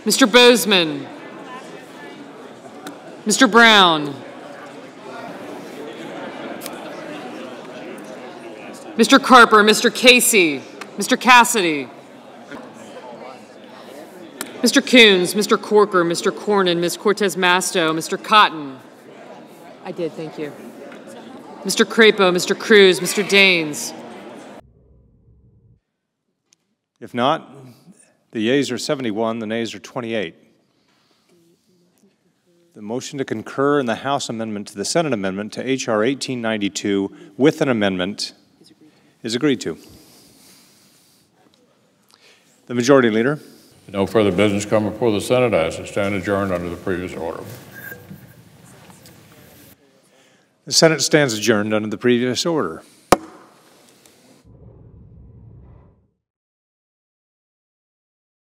Mr. Bozeman. Mr. Brown. Mr. Carper, Mr. Casey, Mr. Cassidy. Mr. Coons, Mr. Corker, Mr. Cornyn, Ms. Cortez Masto, Mr. Cotton. I did, thank you. Mr. Crapo, Mr. Cruz, Mr. Daines. If not, the yeas are 71, the nays are 28. The motion to concur in the House amendment to the Senate amendment to H.R. 1892 with an amendment is agreed to. The Majority Leader. No further business come before the Senate. I stand adjourned under the previous order. The Senate stands adjourned under the previous order.